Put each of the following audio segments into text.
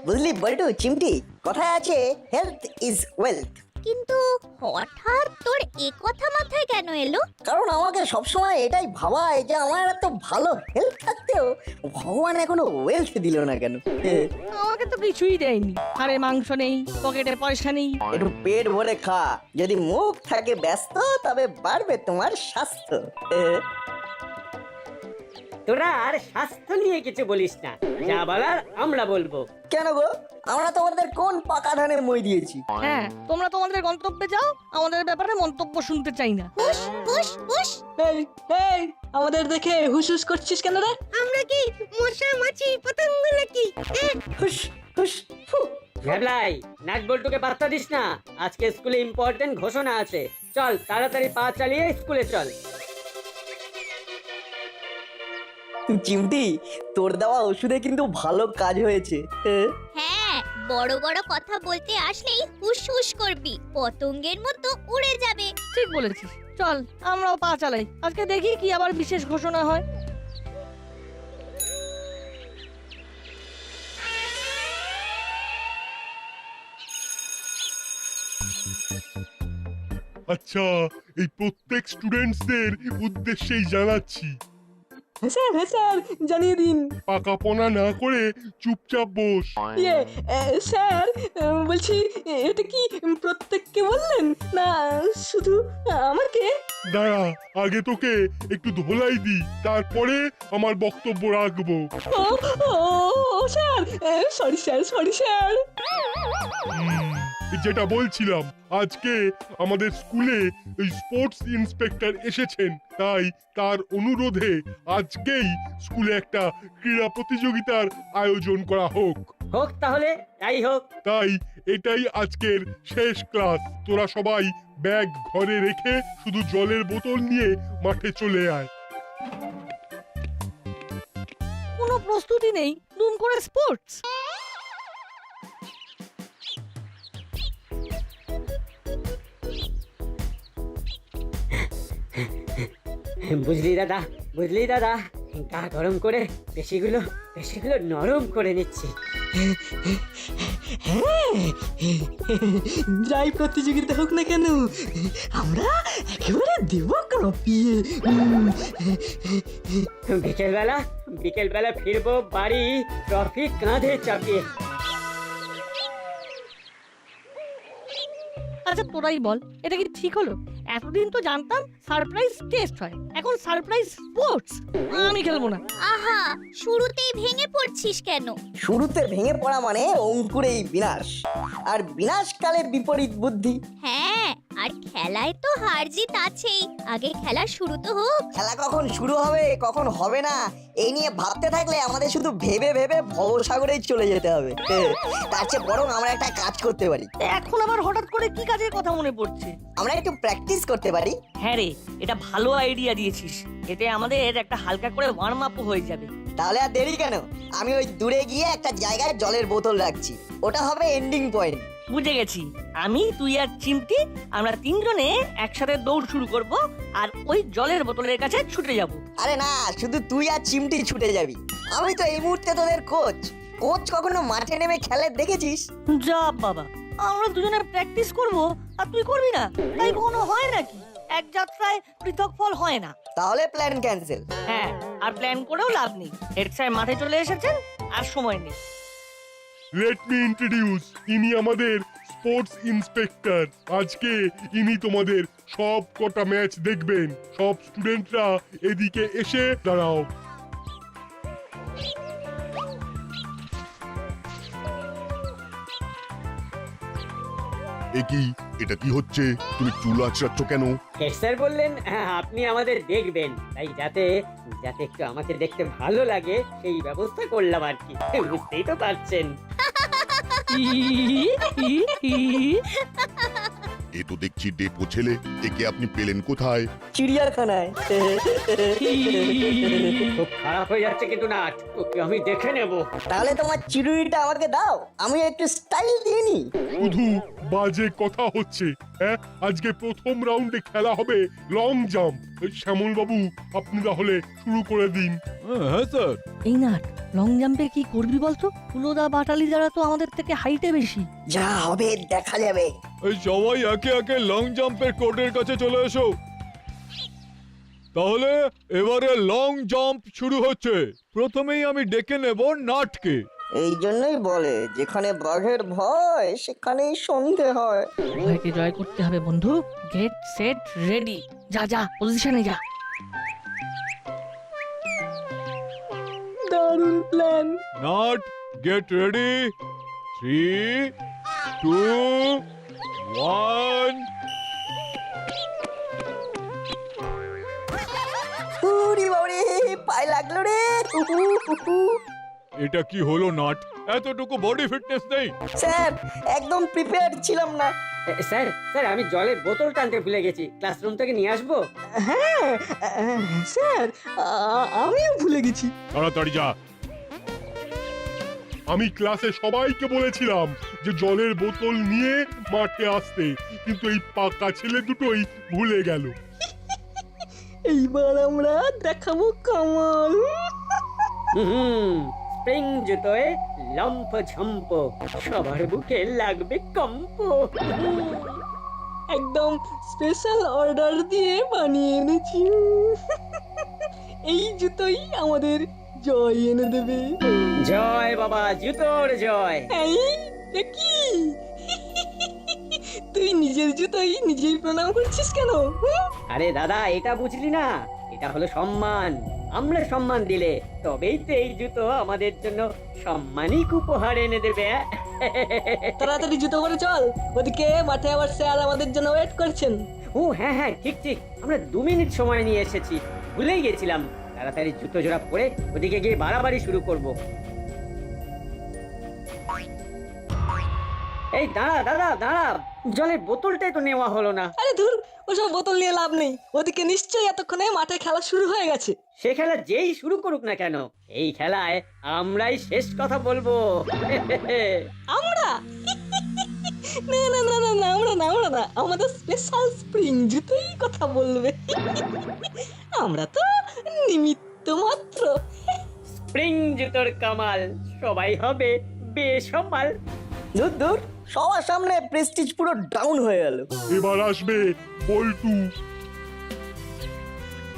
বুঝলি বল্টু চিমটি, কথায় আছে হেলথ ইজ ওয়েলথ। কিন্তু হঠাৎ তোর এ কথা মাথায় কেন এলো? কারণ আমাকে সবসময় এটাই ভাবায় যে আমার এত ভালো হেলথ থাকতেও ভগবান এখনো ওয়েলথ দিল না কেন। আমাকে তো কিছুই দেয়নি, আরে মাংস নেই, পকেটে পয়সা নেই। একটু পেট ভরে খা, যদি মুখ থাকে ব্যস্ত তবে বাড়বে তোমার স্বাস্থ্য। তোরা আর স্বাস্থ্য নিয়ে কিছু বলিস না, যা বলার আমরা বলবো। কেন গো, আমরা তোমাদের কোন পাকা ধানে মই দিয়েছি? হ্যাঁ, তোমরা তোমাদের গন্তব্যে যাও, আমাদের ব্যাপারে মন্তব্য শুনতে চাই না। হুশ হুশ হুশ। এই এই আমাদের দেখে হুস করছিস কেন রে? আমরা কি মশা মাছি পতঙ্গ নাকি? হুস হুস ফু। ভ্যাবলাই, নাট বল্টুকে পাত্তা দিস না, আজকে স্কুলে ইম্পর্টেন্ট ঘোষণা আছে। চল তাড়াতাড়ি পা চালিয়ে স্কুলে চল। চিমটি, তোর দেওয়া ওষুধে কিন্তু ভালো কাজ হয়েছে। হ্যাঁ, বড় বড় কথা বলতে আসলেই হুশ হুশ করবি, পতঙ্গের মতো উড়ে যাবে। ঠিক বলেছিস, চল আমরাও পা চালাই, আজকে দেখি কি আবার বিশেষ ঘোষণা হয়। আচ্ছা, এই প্রত্যেক স্টুডেন্টসদের উদ্দেশ্যেই জানাচ্ছি, হ্যাঁ স্যার জানিয়ে দিন। পাকাপোনা না করে চুপচাপ বস। ইয়ে স্যার, বলছি এটা কি প্রত্যেককে বললেন না শুধু আমাকে? দাঁড়া, আগে তোকে একটু ধোলাই দি, তারপরে আমার বক্তব্য রাখবো। Oh oh sir, sorry sir, sorry sir. যেটা বলছিলাম, আজকে আমাদের স্কুলে ওই স্পোর্টস ইন্সপেক্টর এসেছেন, তাই তার অনুরোধে আজকেই স্কুলে একটা ক্রীড়া প্রতিযোগিতার আয়োজন করা হোক। হোক তাহলে, তাই হোক। তাই এটাই আজকের শেষ ক্লাস। তোরা সবাই ব্যাগ ঘরে রেখে শুধু জলের বোতল নিয়ে মাঠে চলে আয়। কোনো প্রস্তুতি নেই, দুম করে স্পোর্টস। বুঝলি দাদা, বুঝলি দাদা, গা গরম করে পেশিগুলো নরম করে নিচ্ছি। যাই প্রতিযোগিতা হোক না কেন, আমরা একেবারে দেব কাঁপিয়ে। বিকেলবেলা ফিরবো বাড়ি ট্রফি কাঁধে চাপিয়ে। আচ্ছা তোরাই বল, এটা কি ঠিক হলো? এতদিন তো জানতাম সারপ্রাইজ টেস্ট হয়, এখন সারপ্রাইজ স্পোর্টস। আমি খেলবো না। আহা, শুরুতেই ভেঙে পড়ছিস কেন? শুরুতে ভেঙে পড়া মানে অঙ্কুরেই বিনাশ, আর বিনাশকালে বিপরীত বুদ্ধি। হ্যাঁ, আর খেলায় তো হার জিত আছেই, আগে খেলা শুরু তো হোক। খেলা কখন শুরু হবে কখন হবে না এই নিয়ে ভাবতে থাকলে আমাদের শুধু ভেবে ভেবে ভবসাগরেই চলে যেতে হবে। তার চেয়ে বরং আমরা একটা কাজ করতে পারি। এখন আবার হঠাৎ করে কি কাজের কথা মনে পড়ছে? আমরা একটু প্র্যাকটিস করতে পারি। হ্যাঁ রে, এটা ভালো আইডিয়া দিয়েছিস, এতে আমাদের একটা হালকা করে ওয়ার্ম আপ হয়ে যাবে। তাহলে আর দেরি কেন, আমি ওই দূরে গিয়ে একটা জায়গায় জলের বোতল রাখছি, ওটা হবে এন্ডিং পয়েন্ট। বুঝে গেছি, আমি, তুই আর চিমটি, আমরা তিনজনে একসাথে দৌড় শুরু করব আর ওই জলের বোতলের কাছে ছুটে যাব। আরে না, শুধু তুই আর চিমটি ছুটে যাবি, আমি তো এই মুহূর্তে তোদের কোচ। কোচ কখনো মাঠে নেমে খেলে দেখেছিস? যা বাবা, আমরা দুজনে প্র্যাকটিস করব আর তুই করবি না, তাই কখনো হয় নাকি? এক যাত্রায় পৃথক ফল হয় না। তাহলে প্ল্যান ক্যান্সেল। হ্যাঁ, আর প্ল্যান করেও লাভ নেই, হেড স্যার মাঠে চলে এসেছেন, আর সময় নেই। লেট মি ইন্ট্রোডিউস, ইনি আমাদের স্পোর্টস ইন্সপেক্টর। আজকে ইনি তোমাদের সব কটা ম্যাচ দেখবেন। সব স্টুডেন্টরা এদিকে এসে দাঁড়াও। এটা কি হচ্ছে? তুমি চুল আঁচড়াচ্ছ কেন? হেড স্যার বললেন আপনি আমাদের দেখবেন, তাই যাতে একটু আমাকে দেখতে ভালো লাগে সেই ব্যবস্থা করলাম আর কি, বুঝতেই তো পারছেন। এ তো দেখছি ডেপো ছেলে, একে আপনি পেলেন কোথায়? চিড়িয়াখানায়। খুব খারাপ হয়ে যাচ্ছে কিন্তু নাট, ওকে আমি দেখে নেব। তাহলে তোমার চিরুনিটা আমাকে দাও, আমি একটু স্টাইল দিয়ে নি। শুধু বাজে কথা হচ্ছে। হ্যাঁ, আজকে প্রথম রাউন্ডে খেলা হবে লং জাম্প। শ্যামল বাবু, আপনি তাহলে শুরু করে দিন। হ্যাঁ স্যার। এই নাট, লং জাম্পে কি করবি বলতো? ফুলোদা বাটালি যারা তো আমাদের থেকে হাইটে বেশি। যা হবে দেখা যাবে। এই সবাই একে একে লং জাম্পের কোর্টের কাছে চলে এসো। তাহলে এবারে লং জাম্প শুরু হচ্ছে। প্রথমেই আমি ডেকে নেব নাটকে। এই জন্যই বলে যেখানে বাঘের ভয় সেখানেই সন্ধে হয়। ভয়কে জয় করতে হবে বন্ধু। Gate set ready. যা যা পজিশনে যা। দারুণ প্ল্যান। Nut, get ready. 3, 2, 1। উরি বাবারে, পায়ে লাগলো রে। এটা কি হলো নাট? এতটুকু বডি ফিটনেস নেই? স্যার, একদম প্রিপেয়ার্ড ছিলাম না। স্যার স্যার, আমি জলের বোতল টানতে ভুলে গেছি, ক্লাসরুম থেকে নিয়ে আসবো? হ্যাঁ স্যার, আমিও ভুলে গেছি। তাড়াতাড়ি যা। আমি ক্লাসে সবাইকে বলেছিলাম যে জলের বোতল নিয়ে মাঠে আসতে, কিন্তু এই পাকা ছেলে দুটোই ভুলে গেল। এইবার আমরা দেখাবো কামাল। স্প্রিং জুতোয় লম্ফ ঝম্প, সবার বুকে লাগবে কম্প। একদম স্পেশাল অর্ডার দিয়ে বানিয়ে এনেছি। এই জুতোই আমাদের জয় এনে দেবে। জয় বাবা, জুতোর জয়। এই দেখি, তুই নিজের জুতোই নিজেই প্রণাম করছিস কেন? আরে দাদা, এটা বুঝলি না? এটা হলো সম্মান। আমরা সম্মান দিলে তবেই তো এই জুতো আমাদের জন্য সম্মানিক উপহার এনে দেবে। তাড়াতাড়ি জুতো পরে চল, ওদিকে মাঠে আবার স্যার আমাদের জন্য ওয়েট করছেন। ও হ্যাঁ হ্যাঁ, ঠিক ঠিক, আমরা 2 মিনিট সময় নিয়ে এসেছি, ভুলেই গেছিলাম। তাড়াতাড়ি জুতো জোড়া পরে ওদিকে গিয়ে বাড়াবাড়ি শুরু করব। এই দাঁড়া দাদা, দাঁড়া, জলের বোতলটাই তো নেওয়া হলো না। আরে ধুর, ওসব বোতল নিয়ে লাভ নেই। ওদিকে নিশ্চয়ই এতক্ষণে মাঠে খেলা শুরু হয়ে গেছে। সে খেলা যেই শুরু করুক না কেন, এই খেলায় আমরাই শেষ কথা বলবো। আমরা? না না না না না, আমরা না, আমরা না, আমাদের স্পেশাল স্প্রিং জুতোই কথা বলবে। আমরা তো নিমিত্ত মাত্র। স্প্রিং জুতোর কামাল, সবাই হবে বেসামাল। দূর দূর, সবার সামনে প্রেস্টিজ পুরো ডাউন হয়ে গেল। এবার আসবে বল্টু।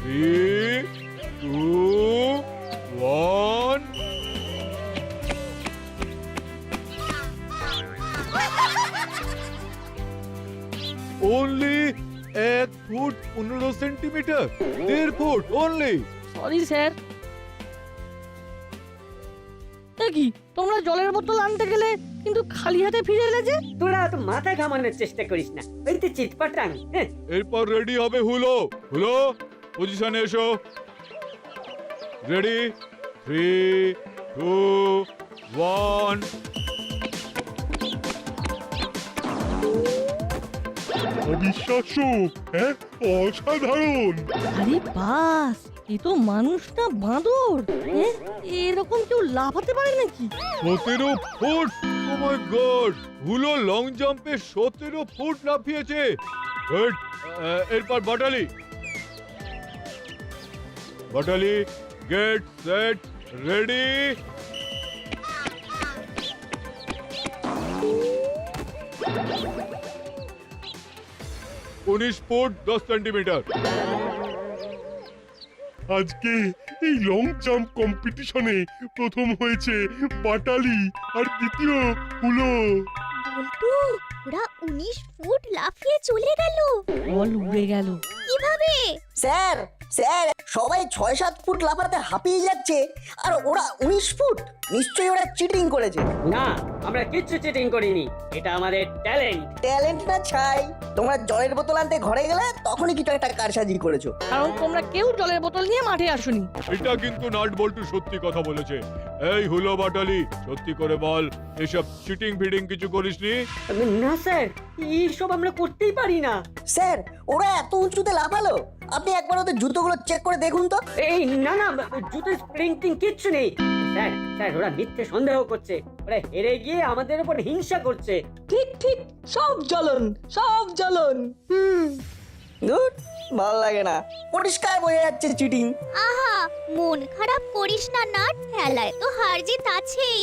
3, 2, 1। Only 1 foot 15 centimetre, 1.5 foot only। Sorry sir. কি তোমরা জলের বোতল আনতে গেলে কিন্তু খালি হাতে ফিরে এলে যে? তোরা তো মাথা ঘামানোর চেষ্টা করিস না, ওই তো চিৎপাটাং। এরপর রেডি হবে হুলো। হুলো, পজিশনে এসো। রেডি, 3, 2, 1। অবিশ্বাস্য, হ্যাঁ, অসাধারণ। আরে বাস, এ তো মানুষ না বাঁদর। এরকম কেউ লাফাতে পারে নাকি? 17 ফুট! Oh my god! হুলো লং জাম্পে 17 ফুট লাফিয়েছে। গুড। এরপর বাটালি। বাটালি, গেট সেট রেডি। উনিশ ফুট 10 সেন্টিমিটার। আজকে এই লং জাম্প কম্পিটিশনে প্রথম হয়েছে বাটালি আর দ্বিতীয় হুলো। বল্টু, ওরা 19 ফুট লাফিয়ে চলে গেল। বল উড়ে গেল। কিভাবে? স্যার, স্যার সবাই 6-7 ফুট লাফাতে হাঁপিয়ে যাচ্ছে আর ওরা 19 ফুট, নিশ্চয়ই ওরা চিটিং করেছে। না, আমরা কিচ্ছু চিটিং করিনি, এটা আমাদের ট্যালেন্ট। ট্যালেন্ট না ছাই, তোমরা জলের বোতল আনতে ঘরে গেলে তখনই কিছু একটা কারসাজি করেছো। কারণ তোমরা কেউ জলের বোতল নিয়ে মাঠে আসোনি। এটা কিন্তু নাট বল্টু সত্যি কথা বলেছে। এই হুলো বাটালি, সত্যি করে বল, এসব চিটিং ফিটিং কিছু করিসনি? না স্যার, এইসব আমরা করতেই পারি না। স্যার ওরা এত উঁচুতে লাফালো, আপনি একবার ওদের জুতোগুলো চেক করে দেখুন তো। এই না না, জুতো স্প্রিং টিং কিচ্ছু নেই। স্যার স্যার, ওরা মিথ্যে সন্দেহ করছে, ওরা হেরে গিয়ে আমাদের উপর হিংসা করছে। ঠিক ঠিক, সব জ্বলন, সব জ্বলন। ধুর, ভালো লাগে না, পরিষ্কার বোঝা যাচ্ছে চিটিং। আহা, মন খারাপ করিস না নাট, খেলায় তো হার জিত আছেই।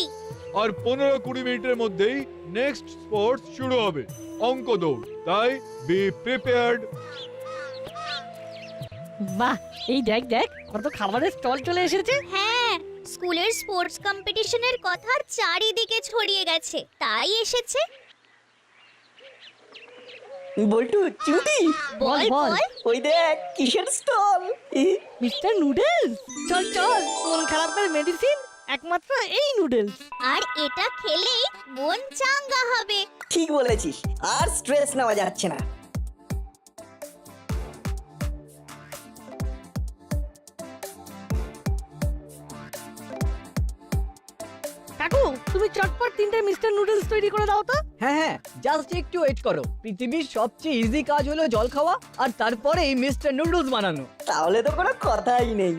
আর 15-20 মিনিটের মধ্যেই নেক্সট স্পোর্টস শুরু হবে, অঙ্ক দৌড়। তাই বি প্রিপেয়ার্ড। বাহ, এই দেখ দেখ কত খাবারের স্টল চলে এসেছে। হ্যাঁ, স্কুলের স্পোর্টস কম্পিটিশনের কথা চারিদিকে ছড়িয়ে গেছে, তাই এসেছে। বল্টু, চিমটি, বল বল। বল। ওই দেখ কিসের স্টল। মিস্টার নুডলস, চল চল, মন খারাপের মেডিসিন একমাত্র এই নুডলস। আর এটা খেলেই মন চাঙ্গা হবে। ঠিক বলেছিস, আর স্ট্রেস নেওয়া যাচ্ছে না। কাকু, তুমি চটপট 3টে মিস্টার নুডলস তৈরি করে দাও তো। হ্যাঁ হ্যাঁ, জাস্ট একটু ওয়েট করো। পৃথিবীর সবচেয়ে ইজি কাজ হলো জল খাওয়া, আর তারপরেই মিস্টার নুডলস বানানো। তাহলে তো কোনো কথাই নেই।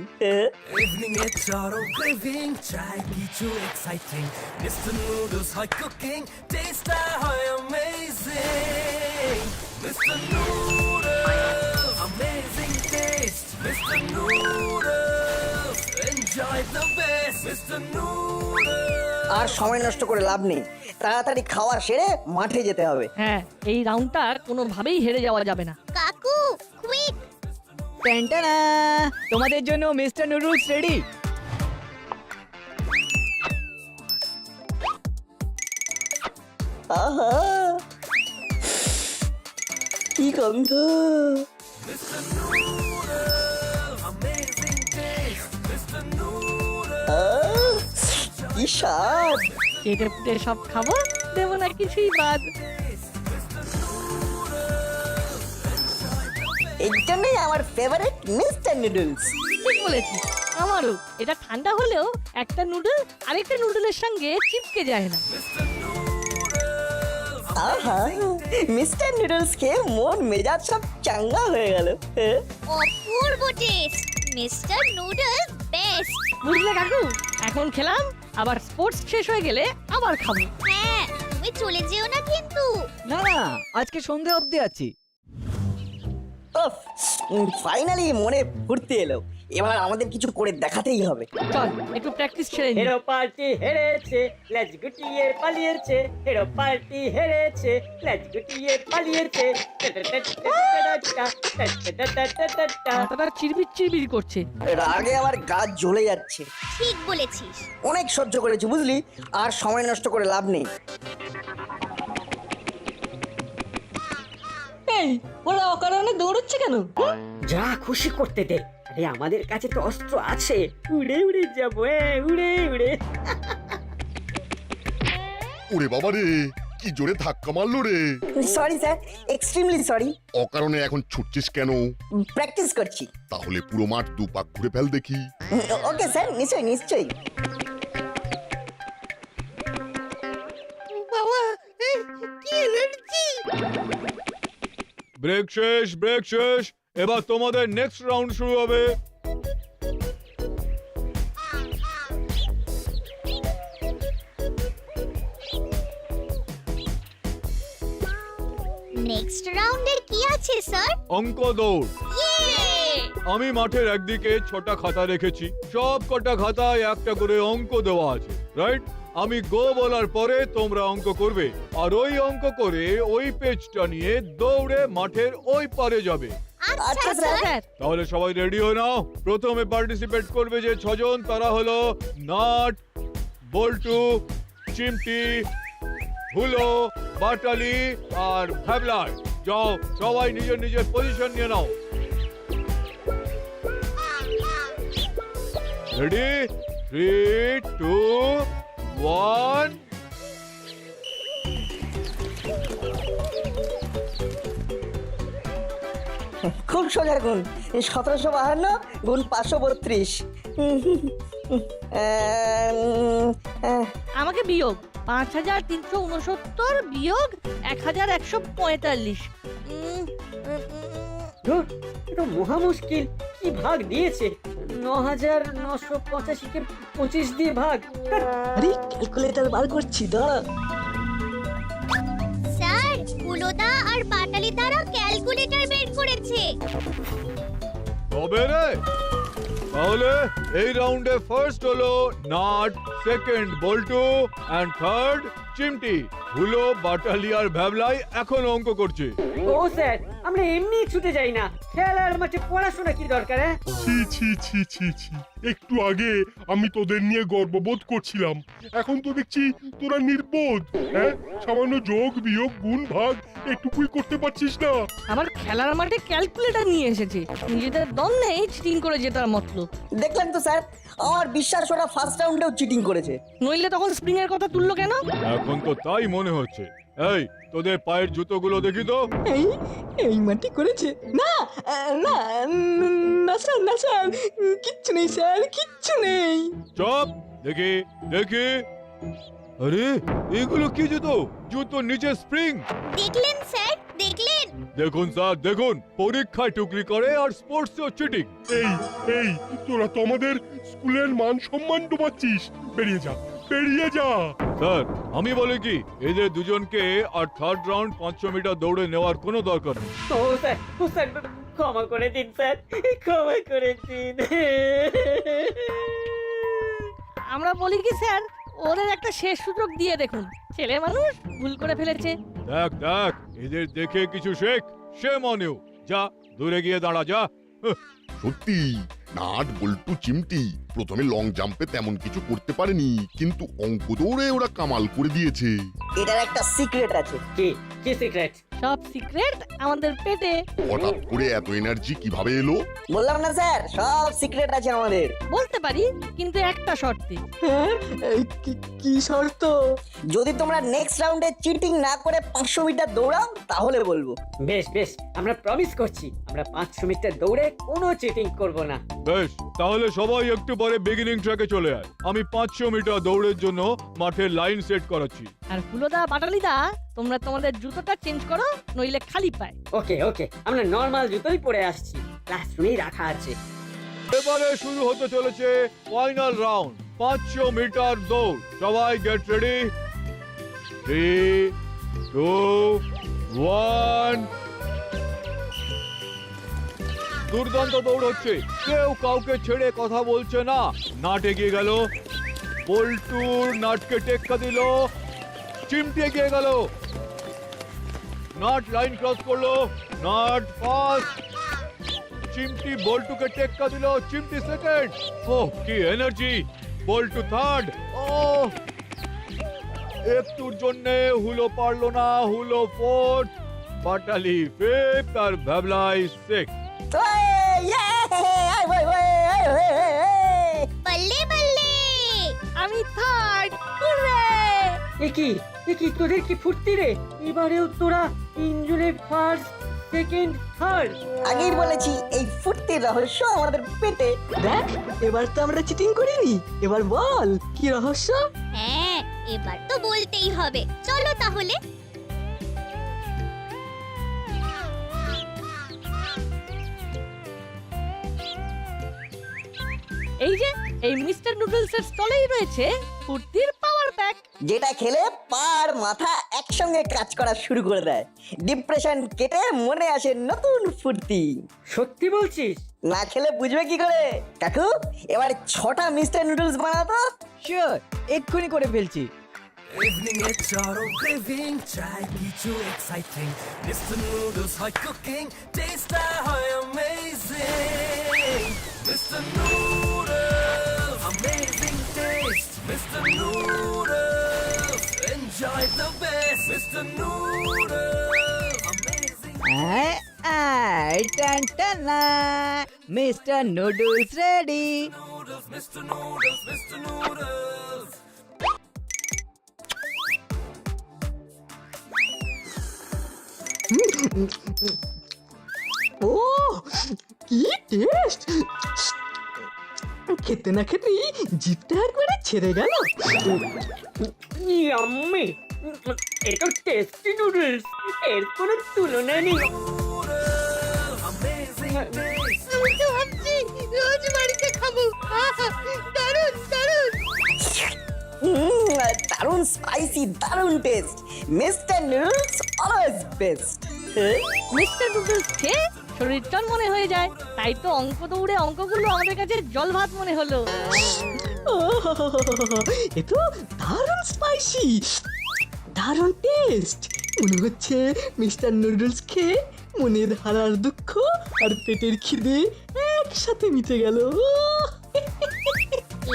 Evening it's auto craving, try কিছু exciting. Mr. Noodles hot cooking, taste high amazing. Mr. Noodles, amazing taste. Mr. Noodles, enjoy the best. Mr. Noodles. আর সময় নষ্ট করে লাভ নেই, তাড়াতাড়ি খাওয়া সেরে মাঠে যেতে হবে। হ্যাঁ, এই রাউন্ডটা কোনোভাবেই হেরে যাওয়া যাবে না। কাকু, কুইক। টানটানা, তোমাদের জন্য মিস্টার নুডলস রেডি। আহা, কি গন্ধ! আহ, কি স্বাদ! কেটে ফুটে সব খাবো, দেবো না কিছুই বাদ। এর জন্যই আমার ফেভারিট মিস্টার নুডলস। ঠিক বলেছিস, আমারও। এটা ঠান্ডা হলেও একটা নুডল আরেকটা নুডলের সঙ্গে চিপকে যায় না। আহা, মিস্টার নুডলস খেয়ে মন মেজাজ সব চাঙ্গা হয়ে গেল। অপূর্ব টেস্ট, মিস্টার নুডলস বেস্ট। বুঝলে কাকু, এখন খেলাম, আবার স্পোর্টস শেষ হয়ে গেলে আবার খাবো। হ্যাঁ, তুমি চলে যেও না কিন্তু। না না, আজকে সন্ধে অবধি আছি। ফাইনালি মনে ফুর্তি এলো, এবার আমাদের কিছু করে দেখাতেই হবে। চল একটু প্র্যাকটিস ছেড়ে নি। হেরো পার্টি হেরেছে, লেজ গুটিয়ে পালিয়েছে। হেরো পার্টি হেরেছে, লেজ গুটিয়ে পালিয়েছে। মাথাটা চিরবির চিরবির করছে। রাগে আমার গা জ্বলে যাচ্ছে। ঠিক বলেছিস। অনেক সহ্য করেছি বুঝলি, আর সময় নষ্ট করে লাভ নেই। এই, ওরা অকারণে দৌড়চ্ছে কেন? যা খুশি করতে দে, আরে আমাদের কাছে তো অস্ত্র আছে, উড়ে উড়ে যাবো, উড়ে উড়ে। ওরে বাবা রে, কি জোরে ধাক্কা মারলো রে। Sorry sir, extremely sorry. অকারণে এখন ছুটছিস কেন? প্র্যাকটিস করছি। তাহলে পুরো মাঠ 2 পাক ঘুরে ফেল দেখি। ওকে স্যার, নিশ্চয়ই নিশ্চয়ই। বাবা, কি এনার্জি! ব্রেক শেষ, ব্রেক শেষ। এবার তোমাদের নেক্সট রাউন্ড শুরু হবে। নেক্সট রাউন্ডের কি আছে স্যার? অঙ্ক দৌড়। ইয়ে! আমি মাঠের একদিকে 6টা খাতা রেখেছি, সব কটা খাতায় একটা করে অঙ্ক দেওয়া আছে, রাইট? আমি গো বলার পরে তোমরা অঙ্ক করবে, আর ওই অঙ্ক করে ওই পেজটা নিয়ে দৌড়ে মাঠের ওই পারে যাবে। আচ্ছা স্যার। তাহলে সবাই রেডি হয়ে নাও। প্রথমে পার্টিসিপেট করবে যে 6 জন, তারা হলো নাট, বল্টু, চিমটি, হুলো, বাটালি আর ভ্যাবলার। যাও, সবাই নিজের নিজের পজিশন নিয়ে নাও। রেডি 3 2 1 খুব সোজা গুণ 1752 গুণ 532। আমাকে বিয়োগ 5369 বিয়োগ 1145। ধুর, এটা মহা মুশকিল। কি ভাগ দিয়েছে? 9985 কে 25 দিয়ে ভাগ। আরে ক্যালকুলেটর বার করছি দাঁড়া। স্যার কুলোদা আর পাটালি দ্বারা ক্যালকুলেটর বের করেছে। তবে রে, তাহলে এই রাউন্ডে ফার্স্ট হলো নাট, সেকেন্ড বল্টু এন্ড থার্ড চিমটি। হুলো, বাটালি আর ভ্যাবলাই এখন অঙ্ক করছে। ও স্যার, আমরা এমনি ছুটে যাই না, খেলার মাঠে পড়াশোনা কি দরকার? ছি ছি ছি ছি ছি, একটু আগে আমি তোদের নিয়ে গর্ববোধ করছিলাম, এখন তো দেখছি তোরা নির্বোধ। হ্যাঁ, সামান্য যোগ বিয়োগ গুণ ভাগ একটুকুই করতে পারছিস না। আমার খেলার মাঠে ক্যালকুলেটর নিয়ে এসেছে, নিজেদের দম নেই চিটিং করে জেতার মতলব। দেখলেন তো স্যার, আমার বিশ্বাস ওরা ফার্স্ট রাউন্ডেও চিটিং করেছে। নইলে তখন স্প্রিং এর কথা তুললো কেন? এখন তো তাই মনে হচ্ছে। এই, তোদের পায়ের জুতোগুলো দেখি তো। এই মাটি করেছে না। না না স্যার, না স্যার, কিচ্ছু নেই স্যার, কিচ্ছু নেই। চপ, দেখি দেখি। আরে, এগুলো কি জুতো? জুতো নিচে স্প্রিং। দেখলেন স্যার, দেখলেন? দেখুন স্যার, দেখুন, পরীক্ষায় টুকলি করে আর স্পোর্টসেও চিটিং। এই এই, তোরা তো আমাদের স্কুলের মান সম্মান ডুবাচ্ছিস। বেরিয়ে যা, বেরিয়ে যা। স্যার, আমি বলি কি, এদের দুজনকে আর থার্ড রাউন্ড 500 মিটার দৌড়ে নেওয়ার কোনো দরকার নেই। ও স্যার, ক্ষমা করে দিন স্যার, ক্ষমা করে দিন। আমরা বলি কি স্যার, ওদের একটা শেষ সুযোগ দিয়ে দেখুন, ছেলে মানুষ ভুল করে ফেলেছে। দেখ দেখ, এদের দেখে কিছু শেখ। সে মনেও যা, দূরে গিয়ে দাঁড়া যা। সত্যি নাট বল্টু চিমটি প্রথমে লং জাম্পে তেমন কিছু করতে পারেনি, কিন্তু অঙ্ক দৌড়ে ওরা কামাল করে দিয়েছে। এটার একটা সিক্রেট আছে। কি কি সিক্রেট? সব সিক্রেট আমাদের পেটে। হঠাৎ করে এত এনার্জি কিভাবে এলো? বললাম না স্যার, সব সিক্রেট আছে আমাদের। বলতে পারি, কিন্তু একটা শর্তে। হ্যাঁ, কি শর্ত? যদি তোমরা নেক্সট রাউন্ডে চিটিং না করে 500 মিটার দৌড়াও তাহলে বলবো। বেশ বেশ, আমরা প্রমিস করছি, আমরা 500 মিটার দৌড়ে কোনো চিটিং করব না। বেশ, তাহলে সবাই একটু পরে বিগিনিং ট্র্যাকে চলে আয়। আমি 500 মিটার দৌড়ের জন্য মাঠের লাইন সেট করাচ্ছি। আর ফুলোদা, বাটালিদা, তোমরা তোমাদের জুতোটা চেঞ্জ করো, নইলে খালি পায়। ওকে ওকে, আমরা নরমাল জুতোই পরে আসছি, ক্লাসরুমেই রাখা আছে। এবারে শুরু হতে চলেছে ফাইনাল রাউন্ড, 500 মিটার দৌড়। সবাই গেট রেডি। 3 2 1। দুর্দান্ত দৌড় হচ্ছে, কেউ কাউকে ছেড়ে কথা বলছে না। নাট এগিয়ে গেল, বল্টুর নাটকে টেক্কা দিল, চিমটি এগিয়ে গেল, নাট লাইন ক্রস করলো, নাট ফার্স্ট, চিমটি বল্টুকে টেক্কা দিল, চিমটি সেকেন্ড। ওহ, কি এনার্জি! বল্টু থার্ড। ও, একটুর জন্য হুলো পারলো না, হুলো ফোর্থ, বাটালি ফিফথ আর ভ্যাবলাই সিক্স। বল্লে বল্লে, আমি থার্ড। হুররে! একি তোদের কি ফুর্তি রে! এবারেও তোরা তিনজনে ফার্স্ট, সেকেন্ড, থার্ড। আগেই বলেছি এই ফুর্তির রহস্য আমাদের পেটে। দেখ, এবার তো আমরা চিটিং করিনি। এবার বল কি রহস্য? হ্যাঁ, এবার তো বলতেই হবে। চলো তাহলে। এই যে এই মিস্টার নুডলসের স্টলেই রয়েছে ফুর্তির পাওয়ার প্যাক, যেটা খেলে পার মাথা একসঙ্গে কাজ করা শুরু করে দেয়। ডিপ্রেশন কেটে মনে আসে নতুন ফুর্তি। সত্যি বলছিস? না খেলে বুঝবে কি করে? কাকু, এবার 6টা মিস্টার নুডলস বানাতো। শিওর, এক্ষুনি করে ফেলছি। Evening এ চড়ো ক্রেভিং, চাই কিছু এক্সাইটিং, Mr. Noodles হয় কুকিং, টেস্টটা হয় amazing. Mr. Noodles, amazing taste, Mr. Noodles, enjoy the best, Mr. Noodles, amazing. টান টানা, mister noodles ready. Noodles, Mr. Noodles, Mr. Noodles. ও কি টেস্ট! খেতে না খেতেই জিভটা একবারে ছেড়ে গেল। ইয়াম্মি এটা টেস্টি নুডলস, এর কোনো তুলনা নেই। Amazing taste. আমি তো ভাবছি রোজ বাড়িতে খাবো। দারুণ দারুণ। দারুণ স্পাইসি, দারুণ test. Mister noodles always best. Mister noodles খেয়ে শরীর মনে হয়ে যায়, তাই তো অঙ্ক দৌড়ে অঙ্কগুলো আমাদের কাছে জল ভাত মনে হলো। এ তো দারুণ স্পাইসি, দারুণ টেস্ট। মনে হচ্ছে মিস্টার নুডলস খেয়ে মনের হারার দুঃখ আর পেটের খিদে একসাথে মিটে গেল।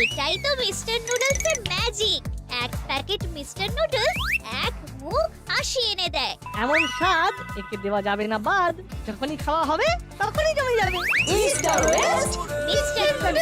এটাই তো মিস্টার নুডলসের ম্যাজিক। এক প্যাকেট মিস্টার নুডলস এক মুখ হাসি এনে দেয়। এমন স্বাদ একে দেওয়া যাবে না বাদ, যখনই খাওয়া হবে তখনই জমে যাবে। ইস্ট আর ওয়েস্ট মিস্টার নুডলস